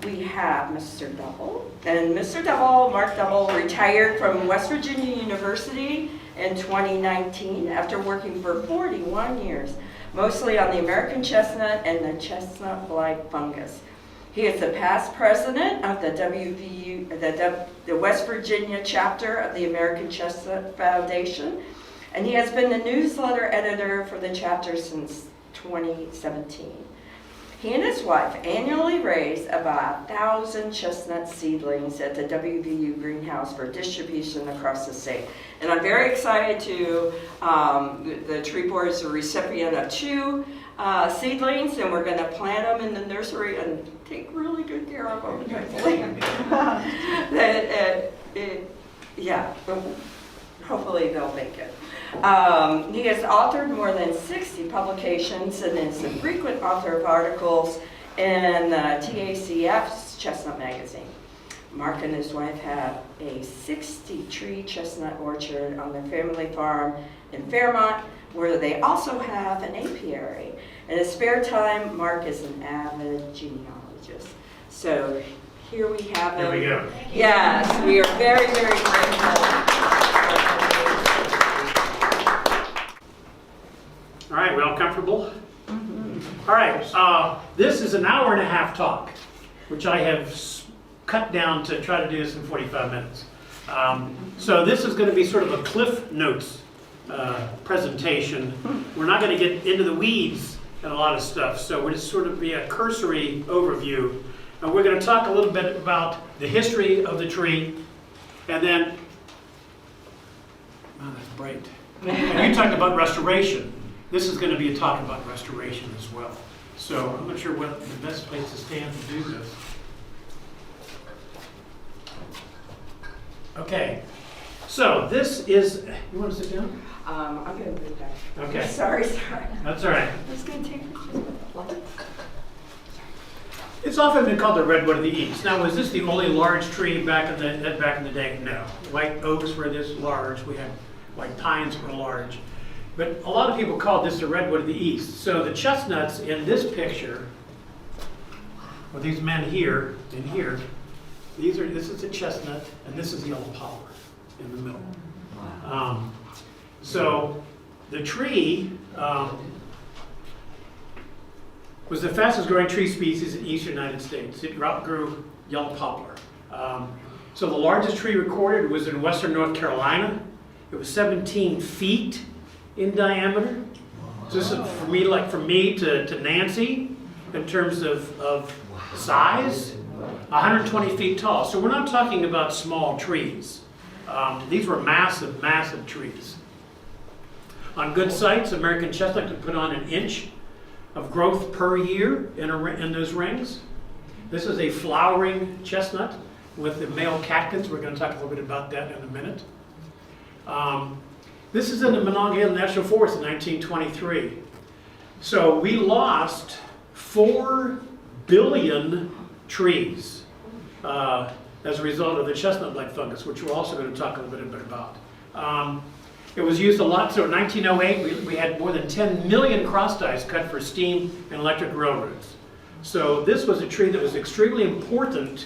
we have Mr. Double. And Mr. Double, Mark Double, retired from West Virginia University in 2019 after working for 41 years, mostly on the American chestnut and the chestnut blight fungus. He is the past president of the WVU, the West Virginia chapter of the American Chestnut Foundation, and he has been the newsletter editor for the chapter since 2017. He and his wife annually raise about 1,000 chestnut seedlings at the WVU greenhouse for distribution across the state. And I'm very excited to, the tree board is a recipient of 2 seedlings, and we're going to plant them in the nursery and take really good care of them, hopefully. Hopefully they'll make it. He has authored more than 60 publications and is a frequent author of articles in TACF's Chestnut magazine. Mark and his wife have a 60-tree chestnut orchard on their family farm in Fairmont, where they also have an apiary. In his spare time, Mark is an avid genealogist. So here we have him. There we go. Yes, we are very, very grateful. All right, we all comfortable? Mm-hmm. All right, this is an hour-and-a-half talk, which I have cut down to try to do this in 45 minutes. So this is going to be sort of a Cliff Notes presentation. We're not going to get into the weeds and a lot of stuff, so we're just sort of be a cursory overview. And we're going to talk a little bit about the history of the tree, and then, oh, that's bright. And you talked about restoration. This is going to be a talk about restoration as well. So I'm not sure what the best place to stand to do this. Okay, so this is, you want to sit down? I'm going to move back. Okay. Sorry. That's all right. I'm just going to take pictures with the light. It's often been called the redwood of the East. Now, was this the only large tree back in the day? No. White oaks were this large. We had white pines were large. But a lot of people call this the redwood of the East. So the chestnuts in this picture, or these men here and here, this is a chestnut, and this is yellow poplar in the middle. So the tree was the fastest growing tree species in the eastern United States. It outgrew yellow poplar. So the largest tree recorded was in western North Carolina. It was 17 feet in diameter. So this is from me to Nancy in terms of size. 120 feet tall. So we're not talking about small trees. These were massive, massive trees. On good sites, American chestnut could put on 1 inch of growth per year in those rings. This is a flowering chestnut with the male catkins. We're going to talk a little bit about that in a minute. This is in the Monongahela National Forest in 1923. So we lost 4 billion trees as a result of the chestnut blight fungus, which we're also going to talk a little bit about. It was used a lot. So in 1908, we had more than 10 million cross ties cut for steam and electric railroads. So this was a tree that was extremely important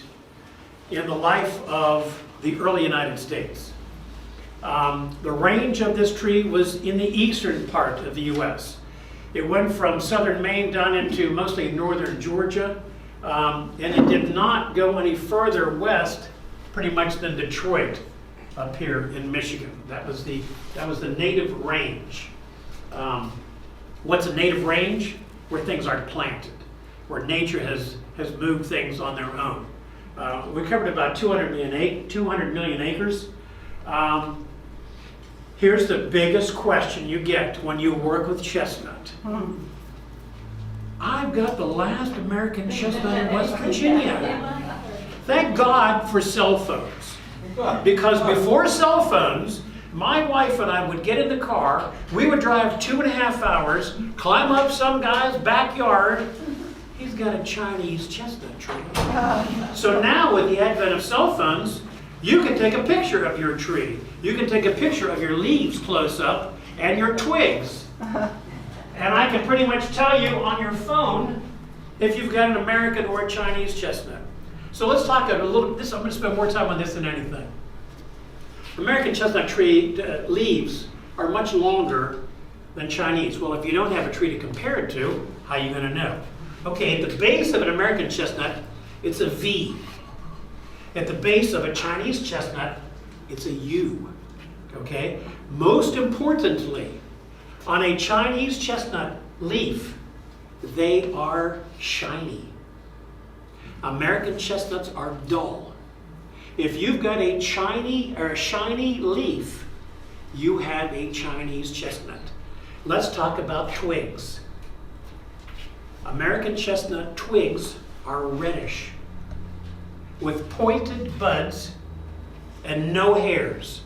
in the life of the early United States. The range of this tree was in the eastern part of the U.S. It went from southern Maine down into mostly northern Georgia, and it did not go any further west pretty much than Detroit up here in Michigan. That was the native range. What's a native range? Where things aren't planted, where nature has moved things on their own. We covered about 200 million acres. Here's the biggest question you get when you work with chestnut. I've got the last American chestnut in West Virginia. Thank God for cell phones. Because before cell phones, my wife and I would get in the car, we would drive 2.5 hours, climb up some guy's backyard. He's got a Chinese chestnut tree. So now with the advent of cell phones, you can take a picture of your tree. You can take a picture of your leaves close up and your twigs. And I can pretty much tell you on your phone if you've got an American or a Chinese chestnut. So let's talk a little, I'm going to spend more time on this than anything. American chestnut tree leaves are much longer than Chinese. Well, if you don't have a tree to compare it to, how are you going to know? Okay, at the base of an American chestnut, it's a V. At the base of a Chinese chestnut, it's a U. Okay? Most importantly, on a Chinese chestnut leaf, they are shiny. American chestnuts are dull. If you've got a shiny leaf, you have a Chinese chestnut. Let's talk about twigs. American chestnut twigs are reddish with pointed buds and no hairs.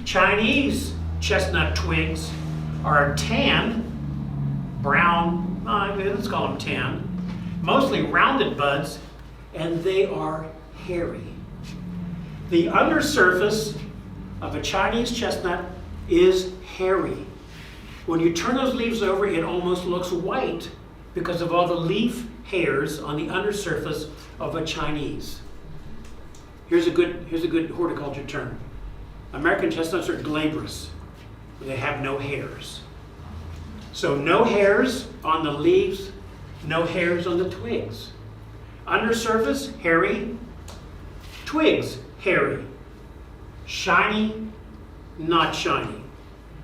Chinese chestnut twigs are tan, brown, let's call them tan, mostly rounded buds, and they are hairy. The undersurface of a Chinese chestnut is hairy. When you turn those leaves over, it almost looks white because of all the leaf hairs on the undersurface of a Chinese. Here's a good horticulture term. American chestnuts are glabrous. They have no hairs. So no hairs on the leaves, no hairs on the twigs. Undersurface, hairy. Twigs, hairy. Shiny, not shiny.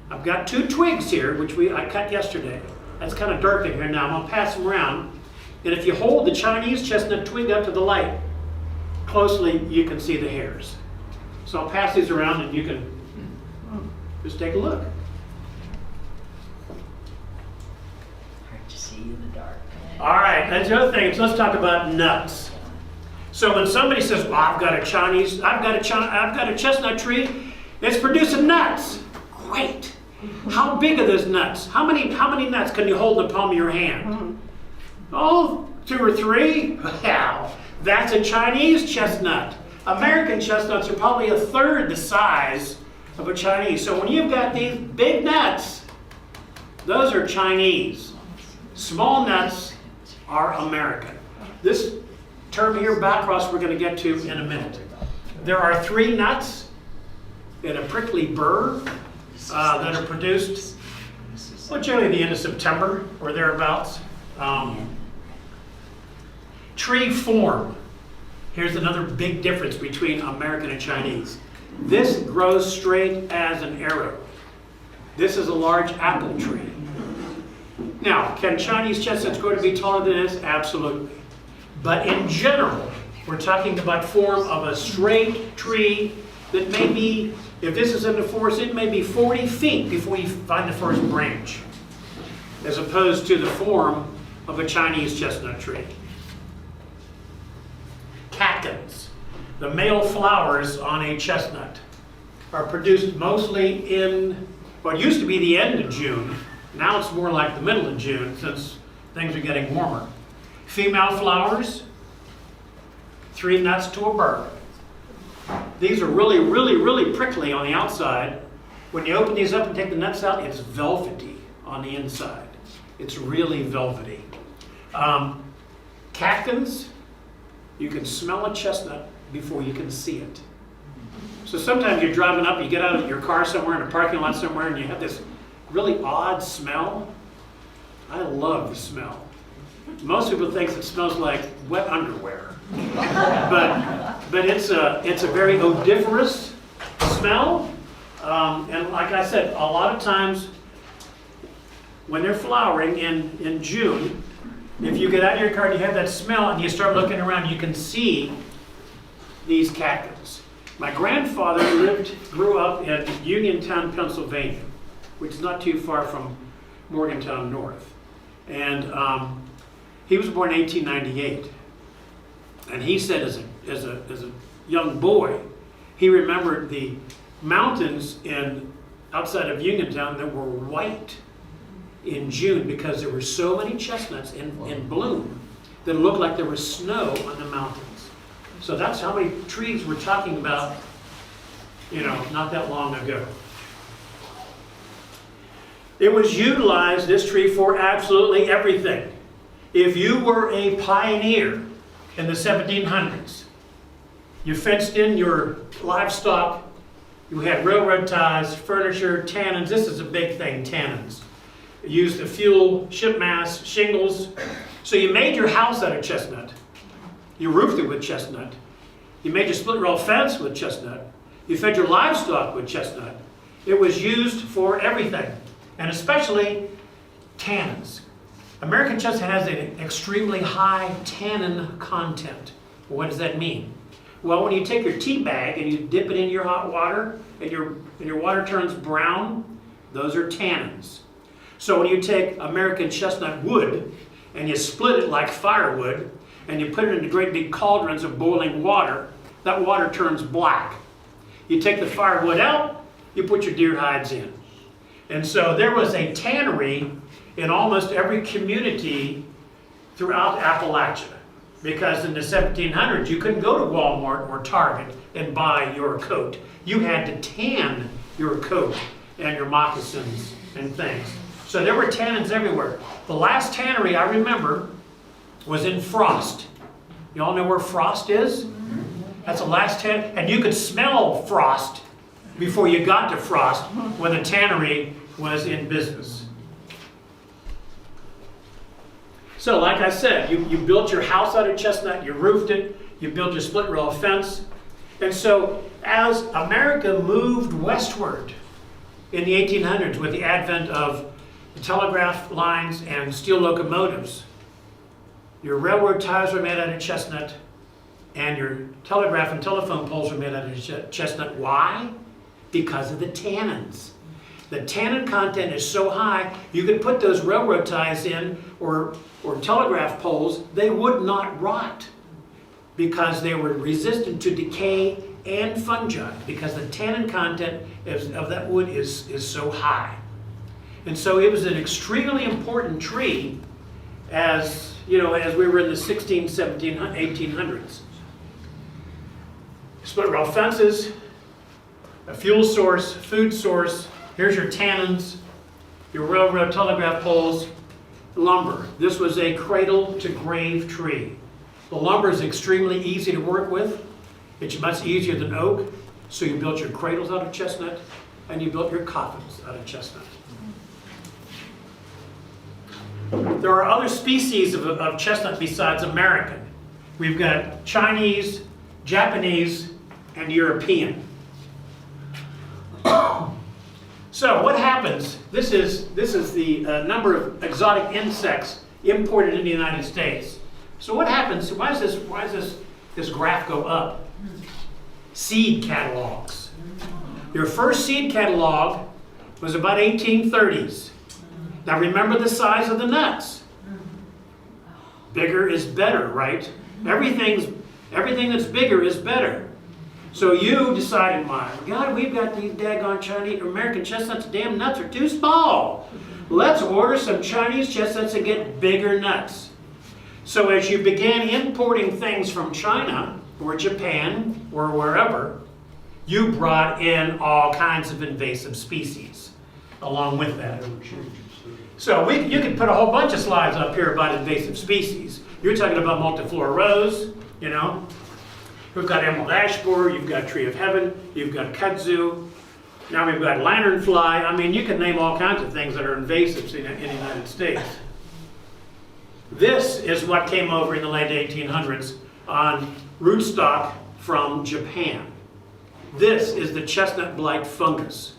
I've got 2 twigs here, which I cut yesterday. That's kind of dark in here now. I'm going to pass them around. And if you hold the Chinese chestnut twig up to the light closely, you can see the hairs. So I'll pass these around and you can just take a look. Hard to see in the dark. All right, that's the other thing. So let's talk about nuts. So when somebody says, well, I've got a chestnut tree that's producing nuts. Great. How big are those nuts? How many nuts can you hold in the palm of your hand? Oh, 2 or 3? Wow, that's a Chinese chestnut. American chestnuts are probably 1/3 the size of a Chinese. So when you've got these big nuts, those are Chinese. Small nuts are American. This term here, backcross, we're going to get to in a minute. There are 3 nuts in a prickly burr that are produced, well, generally the end of September or thereabouts. Tree form. Here's another big difference between American and Chinese. This grows straight as an arrow. This is a large apple tree. Now, can Chinese chestnuts grow to be taller than this? Absolutely. But in general, we're talking about form of a straight tree that may be, if this is in the forest, it may be 40 feet before you find the first branch, as opposed to the form of a Chinese chestnut tree. Catkins, the male flowers on a chestnut, are produced mostly in what used to be the end of June. Now it's more like the middle of June since things are getting warmer. Female flowers, 3 nuts to a burr. These are really, really, really prickly on the outside. When you open these up and take the nuts out, it's velvety on the inside. It's really velvety. Catkins, you can smell a chestnut before you can see it. So sometimes you're driving up, you get out of your car somewhere in a parking lot somewhere, and you have this really odd smell. I love the smell. Most people think it smells like wet underwear, but it's a very odoriferous smell. And like I said, a lot of times when they're flowering in June, if you get out of your car and you have that smell and you start looking around, you can see these catkins. My grandfather grew up in Uniontown, Pennsylvania, which is not too far from Morgantown North. And he was born in 1898. And he said as a young boy, he remembered the mountains outside of Uniontown that were white in June because there were so many chestnuts in bloom that it looked like there was snow on the mountains. So that's how many trees we're talking about, not that long ago. It was utilized, this tree, for absolutely everything. If you were a pioneer in the 1700s. You fenced in your livestock, you had railroad ties, furniture, tannins. This is a big thing, tannins. You used to fuel, ship mass, shingles. So you made your house out of chestnut. You roofed it with chestnut. You made your split rail fence with chestnut. You fed your livestock with chestnut. It was used for everything, and especially tannins. American chestnut has an extremely high tannin content. What does that mean? Well, when you take your tea bag and you dip it in your hot water and your water turns brown, those are tannins. So when you take American chestnut wood and you split it like firewood and you put it into great big cauldrons of boiling water, that water turns black. You take the firewood out, you put your deer hides in. And so there was a tannery in almost every community throughout Appalachia, because in the 1700s you couldn't go to Walmart or Target and buy your coat. You had to tan your coat and your moccasins and things. So there were tannins everywhere. The last tannery I remember was in Frost. You all know where Frost is? That's the last tannery, and you could smell frost before you got to Frost when the tannery was in business. So like I said, you built your house out of chestnut, you roofed it, you built your split rail fence. And so as America moved westward in the 1800s with the advent of the telegraph lines and steel locomotives, your railroad ties were made out of chestnut and your telegraph and telephone poles were made out of chestnut. Why? Because of the tannins. The tannin content is so high, you could put those railroad ties in or telegraph poles, they would not rot because they were resistant to decay and fungi, because the tannin content of that wood is so high. And so it was an extremely important tree as we were in the 16, 17, 1800s. Split rail fences, a fuel source, food source. Here's your tannins, your railroad telegraph poles, lumber. This was a cradle to grave tree. The lumber is extremely easy to work with. It's much easier than oak. So you built your cradles out of chestnut and you built your coffins out of chestnut. There are other species of chestnut besides American. We've got Chinese, Japanese, and European. So what happens? This is the number of exotic insects imported in the United States. So what happens? Why does this graph go up? Seed catalogs. Your first seed catalog was about 1830s. Now remember the size of the nuts. Bigger is better, right? Everything that's bigger is better. So you decided, my God, we've got these daggone Chinese, American chestnuts, damn nuts are too small. Let's order some Chinese chestnuts and get bigger nuts. So as you began importing things from China or Japan or wherever, you brought in all kinds of invasive species along with that. So you could put a whole bunch of slides up here about invasive species. You're talking about multiflora rose, We've got emerald ash borer, you've got tree of heaven, you've got kudzu. Now we've got lanternfly. I mean, you can name all kinds of things that are invasives in the United States. This is what came over in the late 1800s on rootstock from Japan. This is the chestnut blight fungus.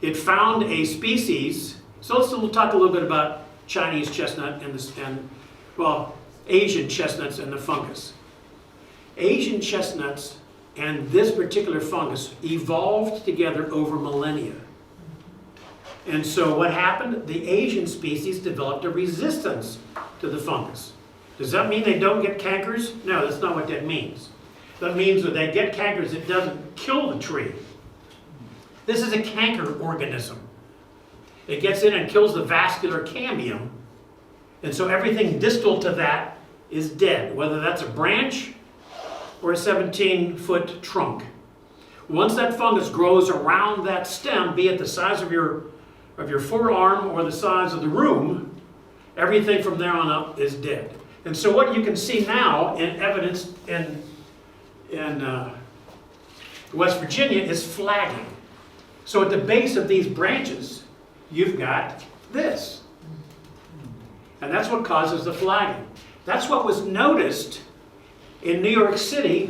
It found a species. So we'll talk a little bit about Chinese chestnut and Asian chestnuts and the fungus. Asian chestnuts and this particular fungus evolved together over millennia. And so what happened? The Asian species developed a resistance to the fungus. Does that mean they don't get cankers? No, that's not what that means. That means that they get cankers, it doesn't kill the tree. This is a canker organism. It gets in and kills the vascular cambium, and so everything distal to that is dead, whether that's a branch or a 17-foot trunk. Once that fungus grows around that stem, be it the size of your forearm or the size of the room, everything from there on up is dead. And so what you can see now in evidence in West Virginia is flagging. So at the base of these branches, you've got this. And that's what causes the flagging. That's what was noticed in New York City,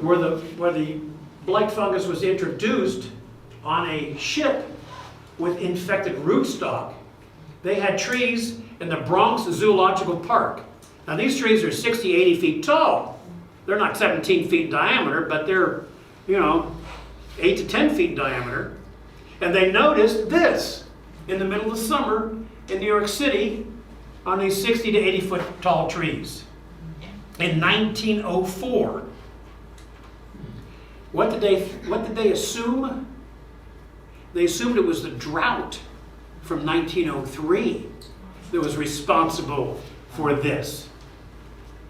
where the blight fungus was introduced on a ship with infected rootstock. They had trees in the Bronx Zoological Park. Now these trees are 60, 80 feet tall. They're not 17 feet in diameter, but they're, 8 to 10 feet in diameter. And they noticed this in the middle of the summer in New York City on these 60 to 80 foot tall trees in 1904. What did they assume? They assumed it was the drought from 1903 that was responsible for this.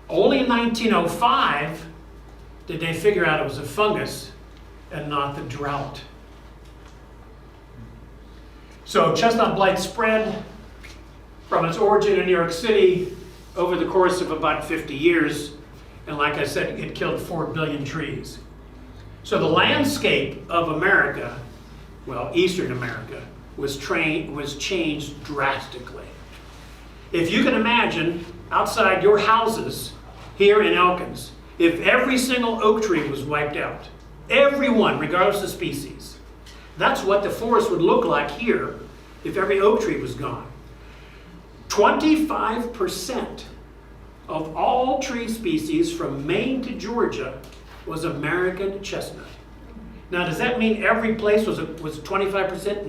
Only in 1905 did they figure out it was a fungus and not the drought. So chestnut blight spread from its origin in New York City over the course of about 50 years. And like I said, it killed 4 billion trees. So the landscape of America, well, Eastern America, was changed drastically. If you can imagine outside your houses here in Elkins, if every single oak tree was wiped out, every one, regardless of species, that's what the forest would look like here if every oak tree was gone. 25% of all tree species from Maine to Georgia was American chestnut. Now, does that mean every place was 25%?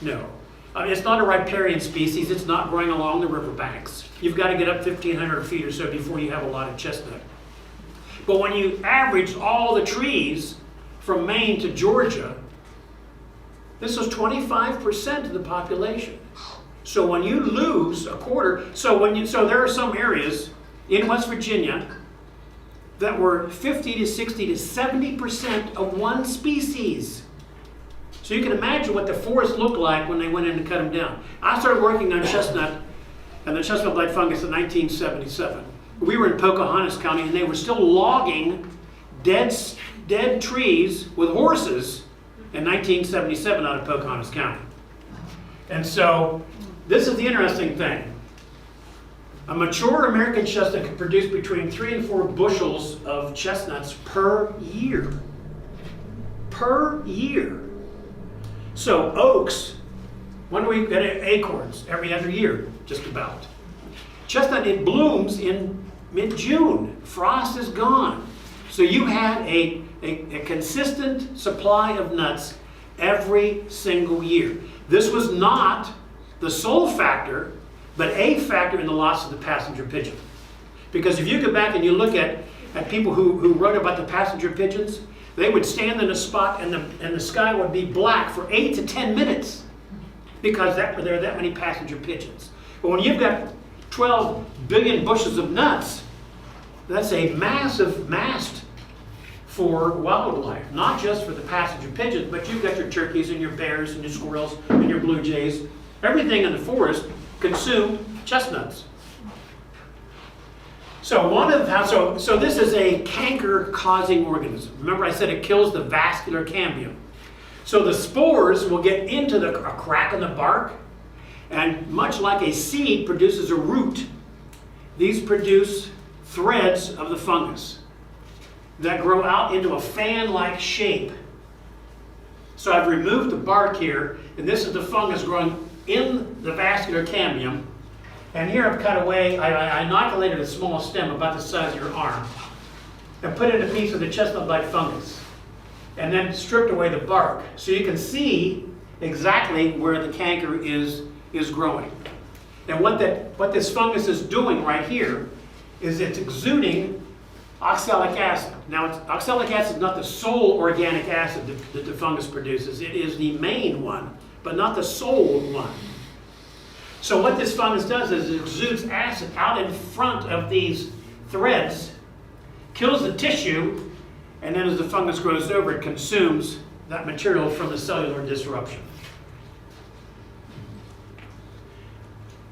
No. It's not a riparian species. It's not growing along the riverbanks. You've got to get up 1,500 feet or so before you have a lot of chestnut. But when you average all the trees from Maine to Georgia, this was 25% of the population. So when you lose a quarter, so there are some areas in West Virginia that were 50 to 60 to 70% of one species. So you can imagine what the forest looked like when they went in to cut them down. I started working on chestnut and the chestnut blight fungus in 1977. We were in Pocahontas County and they were still logging dead trees with horses in 1977 out of Pocahontas County. And so this is the interesting thing. A mature American chestnut can produce between 3 and 4 bushels of chestnuts per year. Per year. So oaks, when do we get acorns? Every other year, just about. Chestnut, it blooms in mid-June. Frost is gone. So you had a consistent supply of nuts every single year. This was not the sole factor, but a factor in the loss of the passenger pigeon. Because if you go back and you look at people who wrote about the passenger pigeons, they would stand in a spot and the sky would be black for 8 to 10 minutes because there are that many passenger pigeons. But when you've got 12 billion bushels of nuts, that's a massive mast for wildlife, not just for the passenger pigeons, but you've got your turkeys and your bears and your squirrels and your blue jays. Everything in the forest consumed chestnuts. So this is a canker-causing organism. Remember I said it kills the vascular cambium. So the spores will get into a crack in the bark, and much like a seed produces a root, these produce threads of the fungus that grow out into a fan-like shape. So I've removed the bark here, and this is the fungus growing in the vascular cambium. And here I've cut away, I inoculated a small stem about the size of your arm and put in a piece of the chestnut blight fungus and then stripped away the bark. So you can see exactly where the canker is growing. And what this fungus is doing right here is it's exuding oxalic acid. Now, oxalic acid is not the sole organic acid that the fungus produces. It is the main one, but not the sole one. So what this fungus does is it exudes acid out in front of these threads, kills the tissue, and then as the fungus grows over, it consumes that material from the cellular disruption.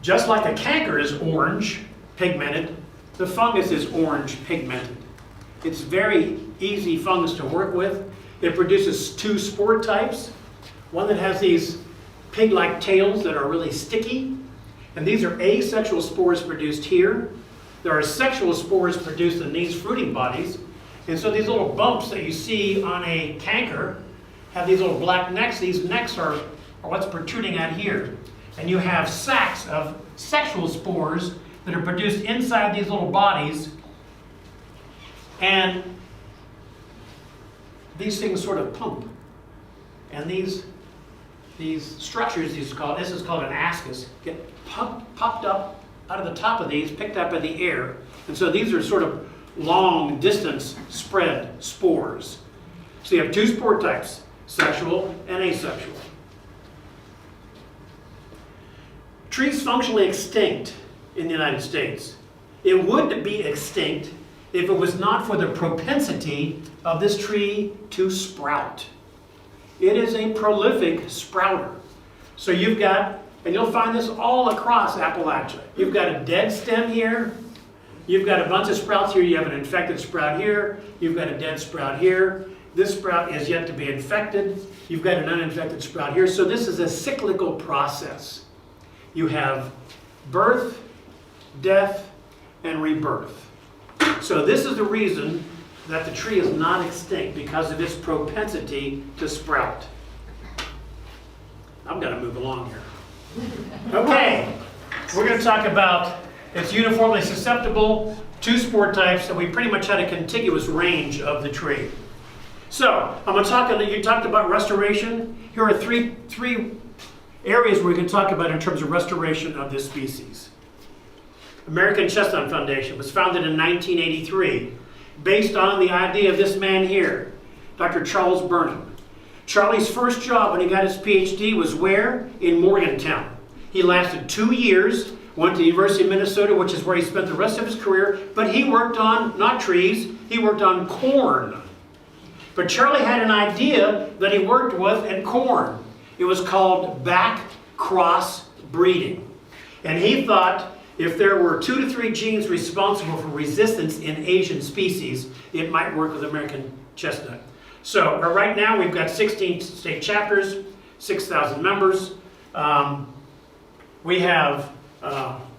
Just like a canker is orange, pigmented, The fungus is orange pigmented. It's very easy fungus to work with. It produces two spore types. One that has these pig-like tails that are really sticky. And these are asexual spores produced here. There are sexual spores produced in these fruiting bodies. And so these little bumps that you see on a canker have these little black necks. These necks are what's protruding out here. And you have sacs of sexual spores that are produced inside these little bodies. And these things sort of pump. And these structures, this is called an ascus, get popped up out of the top of these, picked up in the air. And so these are sort of long distance spread spores. So you have two spore types, sexual and asexual. Trees functionally extinct in the United States. It would be extinct if it was not for the propensity of this tree to sprout. It is a prolific sprouter. So you've got, and you'll find this all across Appalachia. You've got a dead stem here. You've got a bunch of sprouts here. You have an infected sprout here. You've got a dead sprout here. This sprout is yet to be infected. You've got an uninfected sprout here. So this is a cyclical process. You have birth, death, and rebirth. So this is the reason that the tree is not extinct, because of its propensity to sprout. I'm going to move along here. Okay, we're going to talk about it's uniformly susceptible to spore types, and we pretty much had a contiguous range of the tree. So I'm going to talk. You talked about restoration. Here are three areas we can talk about in terms of restoration of this species. American Chestnut Foundation was founded in 1983, based on the idea of this man here, Dr. Charles Burnham. Charlie's first job when he got his PhD was where? In Morgantown. He lasted 2 years, went to the University of Minnesota, which is where he spent the rest of his career, but he worked on, not trees, he worked on corn. But Charlie had an idea that he worked with in corn. It was called back cross breeding. And he thought if there were 2 to 3 genes responsible for resistance in Asian species, it might work with American chestnut. So right now we've got 16 state chapters, 6,000 members. We have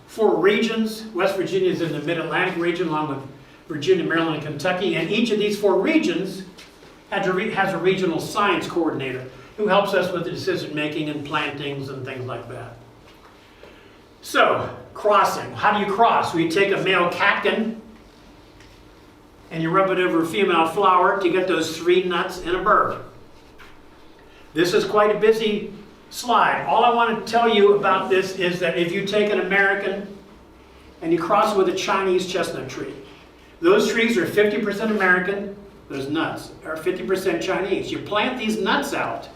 4 regions. West Virginia is in the Mid-Atlantic region, along with Virginia, Maryland, and Kentucky. And each of these 4 regions has a regional science coordinator who helps us with the decision making and plantings and things like that. So, crossing. How do you cross? We take a male catkin and you rub it over a female flower to get those 3 nuts in a bur. This is quite a busy slide. All I want to tell you about this is that if you take an American and you cross it with a Chinese chestnut tree, those trees are 50% American, those nuts are 50% Chinese. You plant these nuts out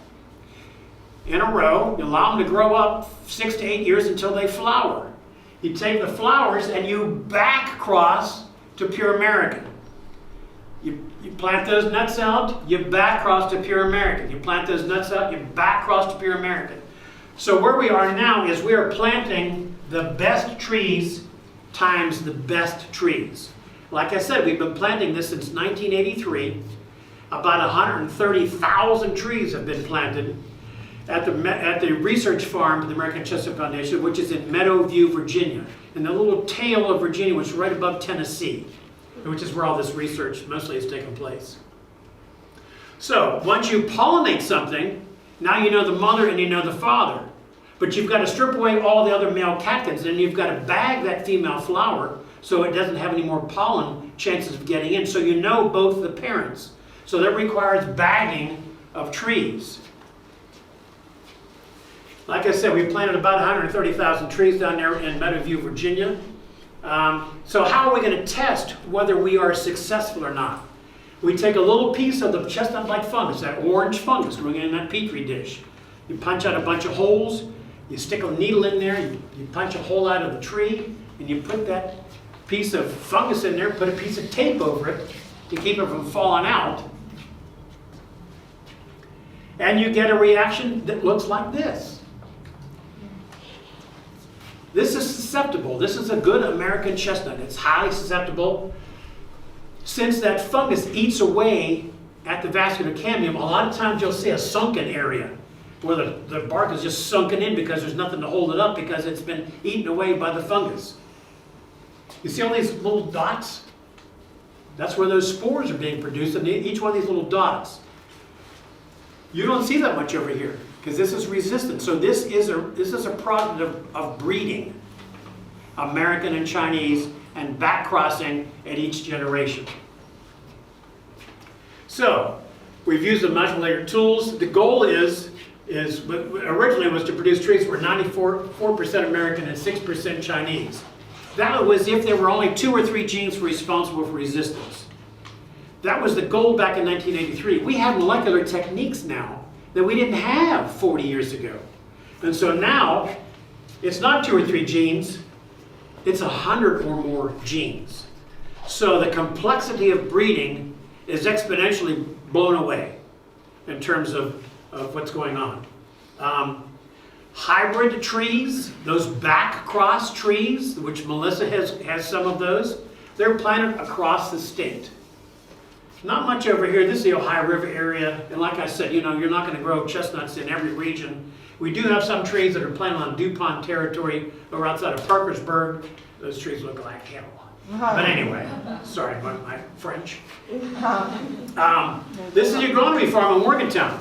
in a row, you allow them to grow up 6 to 8 years until they flower. You take the flowers and you back cross to pure American. You plant those nuts out, you back cross to pure American. You plant those nuts out, you back cross to pure American. So where we are now is we are planting the best trees times the best trees. Like I said, we've been planting this since 1983. About 130,000 trees have been planted at the research farm of the American Chestnut Foundation, which is in Meadowview, Virginia, in the little tail of Virginia, which is right above Tennessee, which is where all this research mostly has taken place. So once you pollinate something, now you know the mother and you know the father. But you've got to strip away all the other male catkins, and you've got to bag that female flower so it doesn't have any more pollen chances of getting in, so you know both the parents. So that requires bagging of trees. Like I said, we planted about 130,000 trees down there in Meadowview, Virginia. So how are we going to test whether we are successful or not? We take a little piece of the chestnut-like fungus, that orange fungus growing in that petri dish. You punch out a bunch of holes, you stick a needle in there, you punch a hole out of the tree, and you put that piece of fungus in there, put a piece of tape over it to keep it from falling out. And you get a reaction that looks like this. This is susceptible. This is a good American chestnut. It's highly susceptible. Since that fungus eats away at the vascular cambium, a lot of times you'll see a sunken area where the bark is just sunken in because there's nothing to hold it up because it's been eaten away by the fungus. You see all these little dots? That's where those spores are being produced, and each one of these little dots. You don't see that much over here because this is resistant. So this is a product of breeding, American and Chinese, and back crossing at each generation. So we've used the multi-layered tools. The goal originally was to produce trees that were 94% American and 6% Chinese. That was if there were only 2 or 3 genes responsible for resistance. That was the goal back in 1983. We have molecular techniques now that we didn't have 40 years ago. And so now, it's not 2 or 3 genes, it's 100 or more genes. So the complexity of breeding is exponentially blown away in terms of what's going on. Hybrid trees, those back cross trees, which Melissa has some of those, they're planted across the state. Not much over here. This is the Ohio River area, and like I said, you know, you're not going to grow chestnuts in every region. We do have some trees that are planted on DuPont territory or outside of Parkersburg. Those trees look like hell. But anyway, sorry about my French. This is the agronomy farm in Morgantown.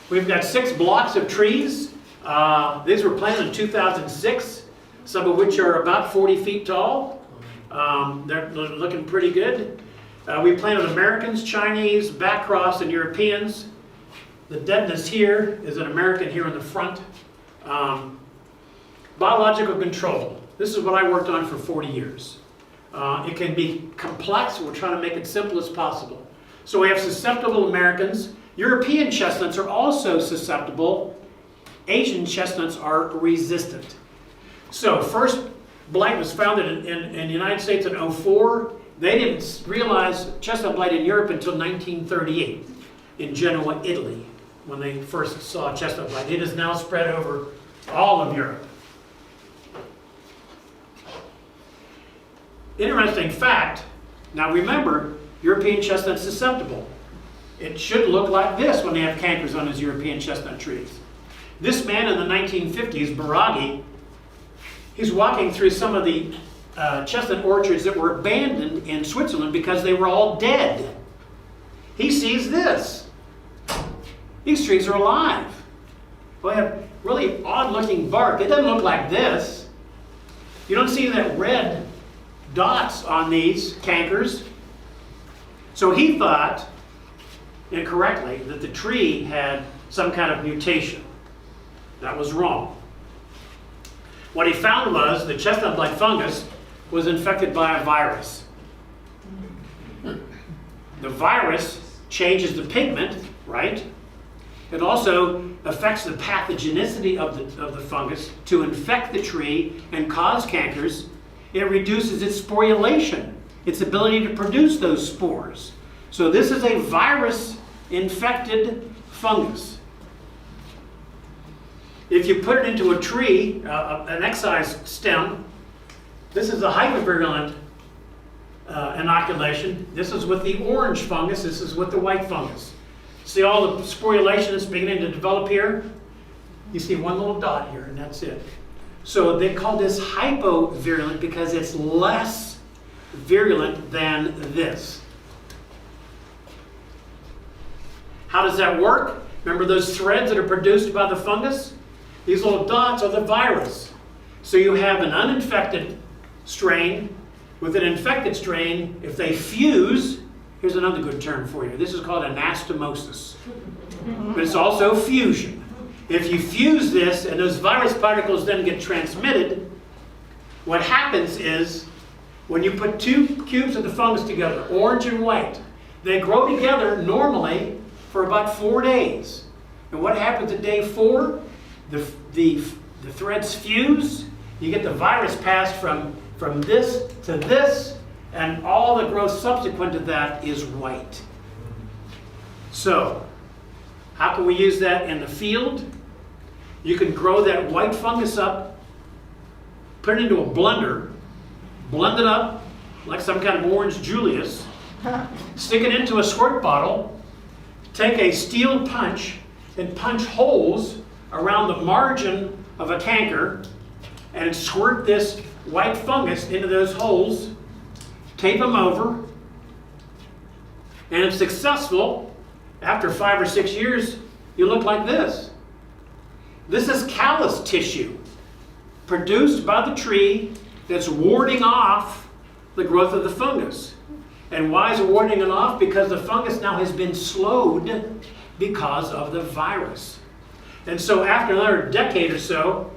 We've got 6 blocks of trees. These were planted in 2006, some of which are about 40 feet tall. They're looking pretty good. We planted Americans, Chinese, backcross, and Europeans. The deadness here is an American here in the front. Biological control. This is what I worked on for 40 years. It can be complex. We're trying to make it simple as possible. So we have susceptible Americans. European chestnuts are also susceptible. Asian chestnuts are resistant. So first blight was found in the United States in 2004. They didn't realize chestnut blight in Europe until 1938 in Genoa, Italy, when they first saw chestnut blight. It is now spread over all of Europe. Interesting fact, now remember, European chestnut's susceptible. It should look like this when they have cankers on his European chestnut trees. This man in the 1950s, Baraghi, he's walking through some of the chestnut orchards that were abandoned in Switzerland because they were all dead. He sees this. These trees are alive. They have really odd-looking bark. It doesn't look like this. You don't see that red dots on these cankers. So he thought, incorrectly, that the tree had some kind of mutation. That was wrong. What he found was the chestnut blight fungus was infected by a virus. The virus changes the pigment, right? It also affects the pathogenicity of the fungus to infect the tree and cause cankers. It reduces its sporulation, its ability to produce those spores. So this is a virus-infected fungus. If you put it into a tree, an excised stem, this is a hypervirulent inoculation. This is with the orange fungus. This is with the white fungus. See all the sporulation is beginning to develop here? You see one little dot here, and that's it. So they call this hypovirulent because it's less virulent than this. How does that work? Remember those threads that are produced by the fungus? These little dots are the virus. So you have an uninfected strain with an infected strain. If they fuse, here's another good term for you. This is called anastomosis. But it's also fusion. If you fuse this and those virus particles then get transmitted, what happens is when you put 2 cubes of the fungus together, orange and white, they grow together normally for about 4 days. And what happens at day 4? The threads fuse. You get the virus passed from this to this, and all the growth subsequent to that is white. So, how can we use that in the field? You can grow that white fungus up put it into a blender, blend it up like some kind of orange Julius, stick it into a squirt bottle, take a steel punch and punch holes around the margin of a canker and squirt this white fungus into those holes, tape them over, and if successful, after 5 or 6 years, you look like this. This is callus tissue produced by the tree that's warding off the growth of the fungus. And why is it warding it off? Because the fungus now has been slowed because of the virus. And so after another decade or so,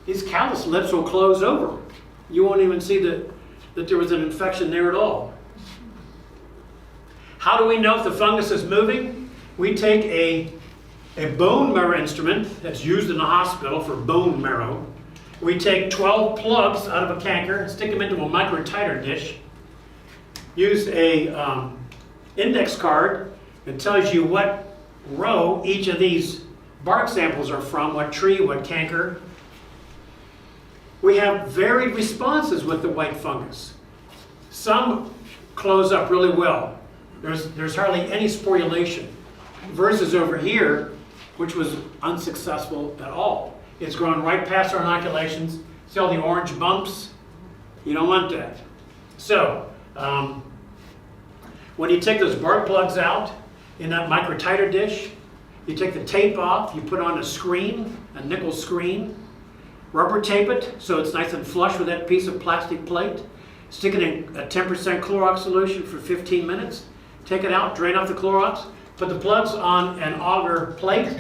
these callus lips will close over. You won't even see that there was an infection there at all. How do we know if the fungus is moving? We take a bone marrow instrument that's used in the hospital for bone marrow. We take 12 plugs out of a canker and stick them into a microtiter dish. Use a index card that tells you what row each of these bark samples are from, what tree, what canker. We have varied responses with the white fungus. Some close up really well. There's hardly any sporulation. Versus over here, which was unsuccessful at all. It's grown right past our inoculations. See all the orange bumps? You don't want that. So, when you take those bark plugs out in that microtiter dish, you take the tape off, you put on a screen, a nickel screen, rubber tape it so it's nice and flush with that piece of plastic plate, stick it in a 10% Clorox solution for 15 minutes, take it out, drain off the Clorox, put the plugs on an agar plate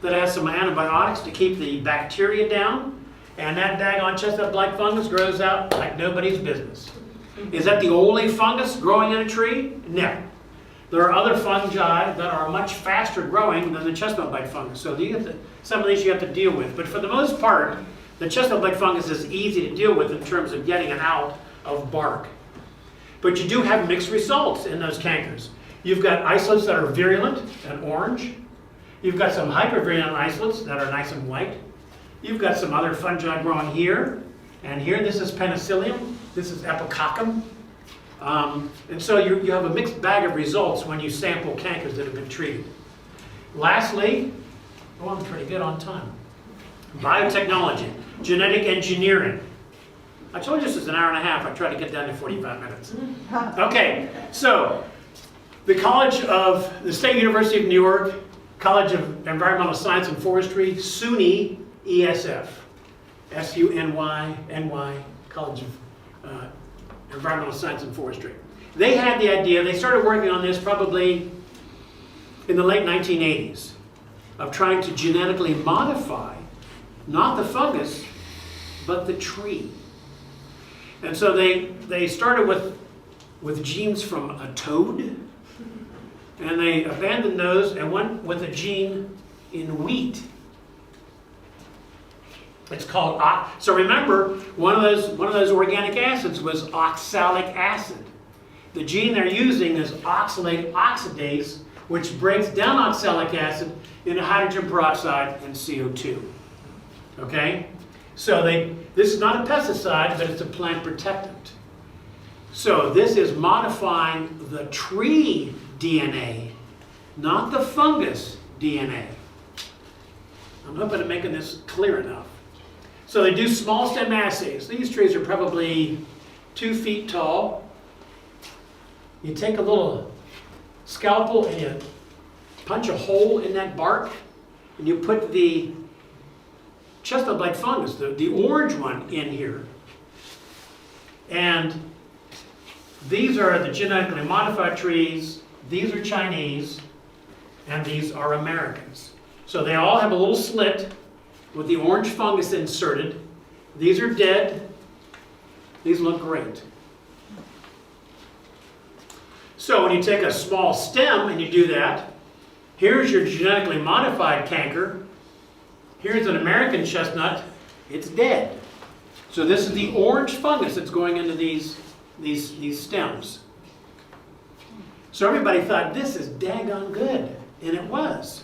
that has some antibiotics to keep the bacteria down, and that daggone chestnut blight fungus grows out like nobody's business. Is that the only fungus growing in a tree? No. There are other fungi that are much faster growing than the chestnut blight fungus. So some of these you have to deal with. But for the most part, the chestnut blight fungus is easy to deal with in terms of getting it out of bark. But you do have mixed results in those cankers. You've got isolates that are virulent and orange. You've got some hypervirulent isolates that are nice and white. You've got some other fungi growing here and here. This is penicillium. This is epicoccum. And so you have a mixed bag of results when you sample cankers that have been treated. Lastly, I'm pretty good on time. Biotechnology, genetic engineering. I told you this is an hour and a half. I tried to get down to 45 minutes. Okay, so the State University of New York, College of Environmental Science and Forestry, SUNY ESF, SUNY, College of Environmental Science and Forestry. They had the idea, they started working on this probably in the late 1980s, of trying to genetically modify, not the fungus, but the tree. And so they started with genes from a toad, and they abandoned those and went with a gene in wheat. It's called, so remember, one of those organic acids was oxalic acid. The gene they're using is oxalate oxidase, which breaks down oxalic acid into hydrogen peroxide and CO2. Okay? So this is not a pesticide, but it's a plant protectant. So this is modifying the tree DNA, not the fungus DNA. I'm hoping I'm making this clear enough. So they do small stem assays. These trees are probably 2 feet tall. You take a little scalpel and you punch a hole in that bark, and you put the chestnut blight fungus, the orange one, in here. And these are the genetically modified trees, these are Chinese, and these are Americans. So they all have a little slit with the orange fungus inserted. These are dead. These look great. So when you take a small stem and you do that, here's your genetically modified canker. Here's an American chestnut. It's dead. So this is the orange fungus that's going into these stems. So everybody thought, this is daggone good. And it was.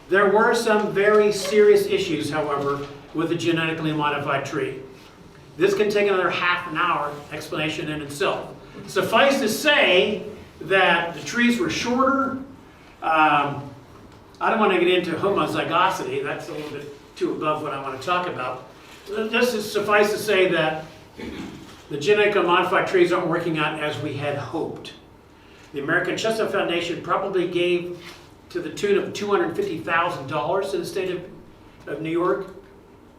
There were some very serious issues, however, with a genetically modified tree. This can take another half an hour explanation in itself. Suffice to say that the trees were shorter. I don't want to get into homozygosity. That's a little bit too above what I want to talk about. Just suffice to say that the genetically modified trees aren't working out as we had hoped. The American Chestnut Foundation probably gave to the tune of $250,000 to the state of New York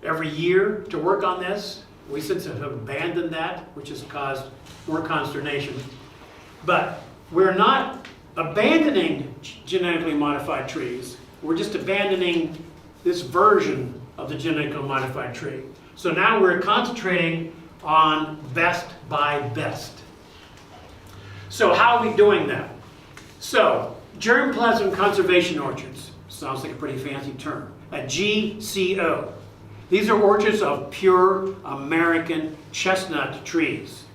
every year to work on this. We since have abandoned that, which has caused more consternation. But we're not abandoning genetically modified trees. We're just abandoning this version of the genetically modified tree. So now we're concentrating on best by best. So how are we doing that? So, germplasm conservation orchards. Sounds like a pretty fancy term. A GCO. These are orchards of pure American chestnut trees.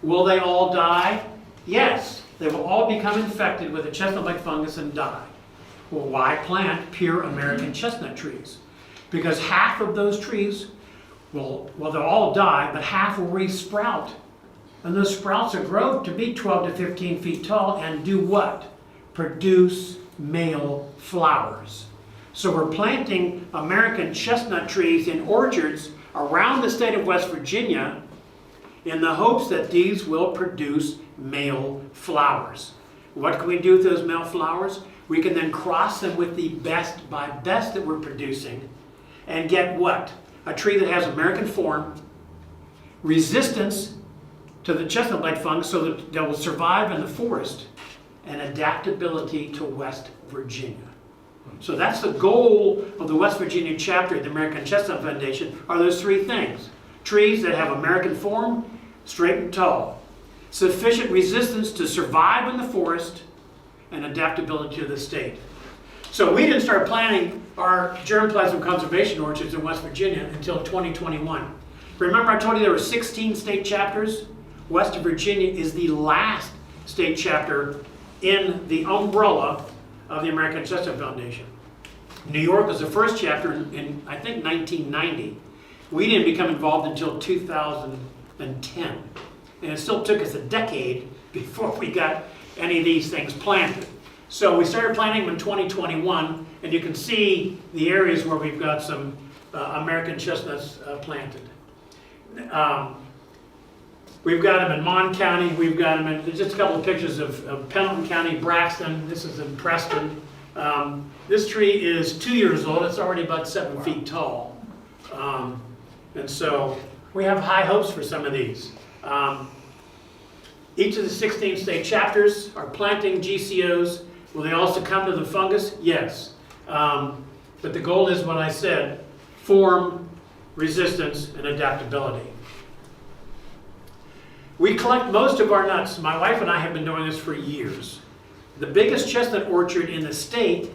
Will they all die? Yes. They will all become infected with a chestnut-like fungus and die. Well, why plant pure American chestnut trees? Because half of those trees will, well, they'll all die, but half will re-sprout. And those sprouts will grow to be 12 to 15 feet tall and do what? Produce male flowers. So we're planting American chestnut trees in orchards around the state of West Virginia in the hopes that these will produce male flowers. What can we do with those male flowers? We can then cross them with the best by best that we're producing and get what? A tree that has American form, resistance to the chestnut blight fungus so that they will survive in the forest, and adaptability to West Virginia. So that's the goal of the West Virginia chapter of the American Chestnut Foundation, are those three things. Trees that have American form, straight and tall. Sufficient resistance to survive in the forest, and adaptability to the state. So we didn't start planting our germplasm conservation orchards in West Virginia until 2021. Remember I told you there were 16 state chapters? West Virginia is the last state chapter in the umbrella of the American Chestnut Foundation. New York was the first chapter in I think, 1990. We didn't become involved until 2010. And it still took us a decade before we got any of these things planted. So we started planting them in 2021, and you can see the areas where we've got some American chestnuts planted. We've got them in Mon County, we've got them in, just a couple of pictures of Pendleton County, Braxton, this is in Preston. This tree is 2 years old, it's already about 7 feet tall. And so we have high hopes for some of these. Each of the 16 state chapters are planting GCOs. Will they all succumb to the fungus? Yes. But the goal is what I said, form, resistance, and adaptability. We collect most of our nuts. My wife and I have been doing this for years. The biggest chestnut orchard in the state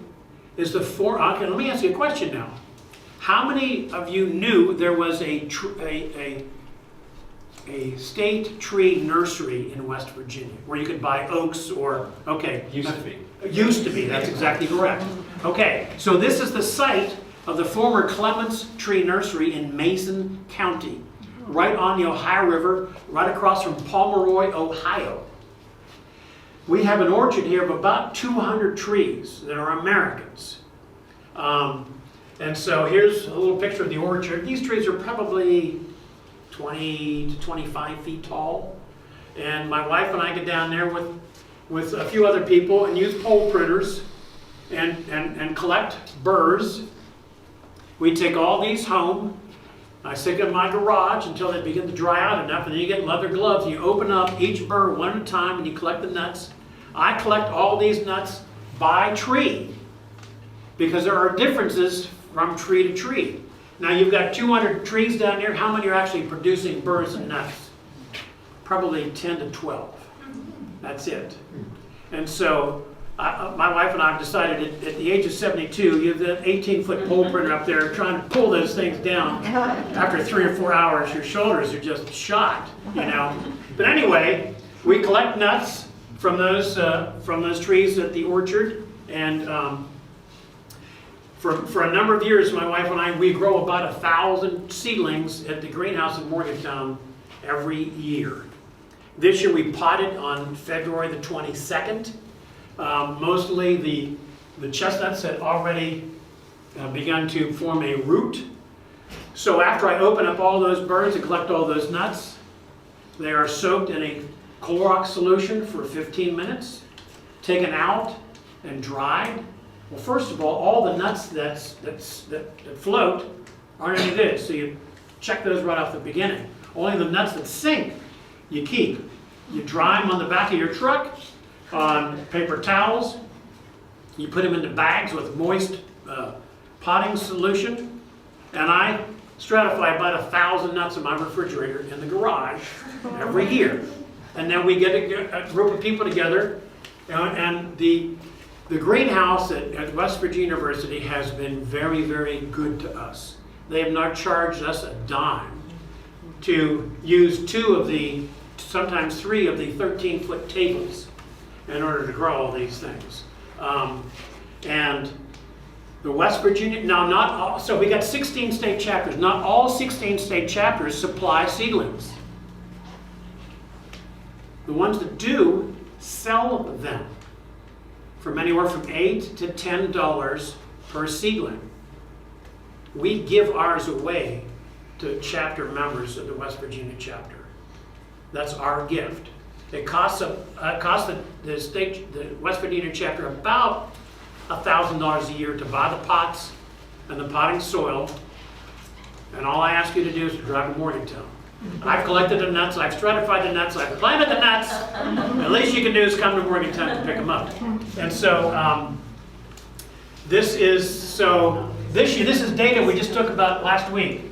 is the okay, let me ask you a question now. How many of you knew there was a state tree nursery in West Virginia where you could buy oaks or, okay. Used to be. Used to be, that's exactly correct. Okay, so this is the site of the former Clements Tree Nursery in Mason County, right on the Ohio River, right across from Pomeroy, Ohio. We have an orchard here of about 200 trees that are Americans. And so here's a little picture of the orchard. These trees are probably 20 to 25 feet tall. And my wife and I get down there with a few other people and use pole printers and collect burrs. We take all these home. I stick them in my garage until they begin to dry out enough, and then you get leather gloves and you open up each burr one at a time and you collect the nuts. I collect all these nuts by tree because there are differences from tree to tree. Now you've got 200 trees down here. How many are actually producing burrs and nuts? Probably 10 to 12. That's it. And so my wife and I have decided at the age of 72, you have that 18-foot pole printer up there trying to pull those things down. After 3 or 4 hours, your shoulders are just shot, you know. But anyway, we collect nuts from those trees at the orchard, and For a number of years, my wife and I, we grow about 1,000 seedlings at the greenhouse in Morgantown every year. This year we potted on February the 22nd. Mostly the chestnuts had already begun to form a root. So after I open up all those birds and collect all those nuts, they are soaked in a Clorox solution for 15 minutes, taken out and dried. Well, first of all the nuts that float aren't any good, so you check those right off the beginning. Only the nuts that sink, you keep. You dry them on the back of your truck on paper towels. You put them into bags with moist potting solution, and I stratify about 1,000 nuts in my refrigerator in the garage every year. And then we get a group of people together, and the greenhouse at West Virginia University has been very, very good to us. They have not charged us a dime to use 2 of the, sometimes 3 of the 13-foot tables in order to grow all these things. And the West Virginia, now not all, so we got 16 state chapters. Not all 16 state chapters supply seedlings. The ones that do sell them from anywhere from $8 to $10 per seedling. We give ours away to chapter members of the West Virginia chapter. That's our gift. It costs the West Virginia chapter about $1,000 a year to buy the pots and the potting soil, and all I ask you to do is to drive to Morgantown. I've collected the nuts, I've stratified the nuts, I've planted the nuts. The least you can do is come to Morgantown and pick them up. And so this is data we just took about last week.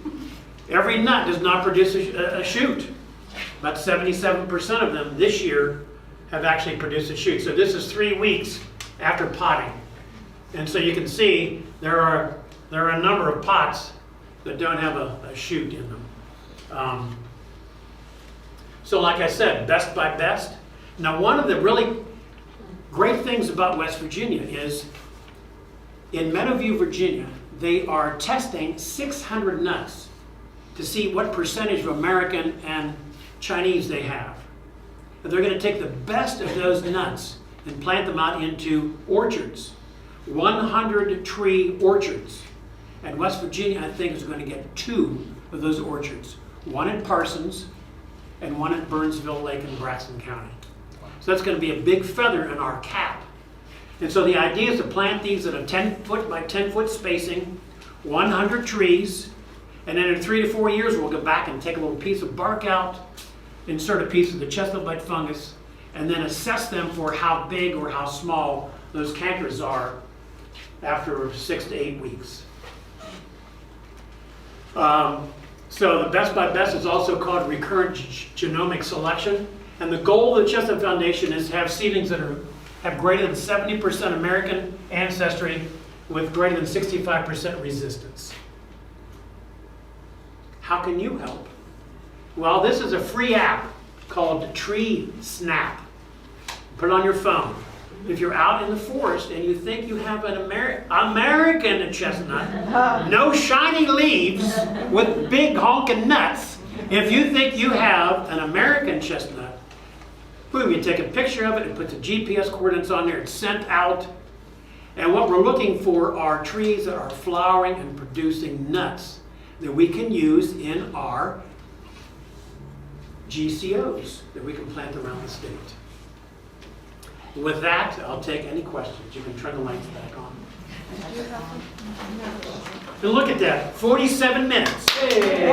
Every nut does not produce a shoot. About 77% of them this year have actually produced a shoot. So this is 3 weeks after potting. And so you can see there are a number of pots that don't have a shoot in them. So like I said, best by best. Now one of the really great things about West Virginia is in Meadowview, Virginia, they are testing 600 nuts to see what percentage of American and Chinese they have. And they're going to take the best of those nuts and plant them out into orchards, 100 tree orchards. And West Virginia, I think, is going to get 2 of those orchards. One in Parsons and one at Burnsville Lake in Braxton County. So that's going to be a big feather in our cap. And so the idea is to plant these at a 10-foot by 10-foot spacing, 100 trees, and then in 3 to 4 years we'll go back and take a little piece of bark out, insert a piece of the chestnut blight fungus, and then assess them for how big or how small those cankers are after 6 to 8 weeks. So the best by best is also called recurrent genomic selection. And the goal of the Chestnut Foundation is to have seedlings that have greater than 70% American ancestry with greater than 65% resistance. How can you help? Well, this is a free app called Tree Snap. Put it on your phone. If you're out in the forest and you think you have an American chestnut, no shiny leaves with big honking nuts, if you think you have an American chestnut, boom, you take a picture of it and put the GPS coordinates on there. It's sent out. And what we're looking for are trees that are flowering and producing nuts that we can use in our GCOs that we can plant around the state. With that, I'll take any questions. You can turn the lights back on. And look at that, 47 minutes. Hey.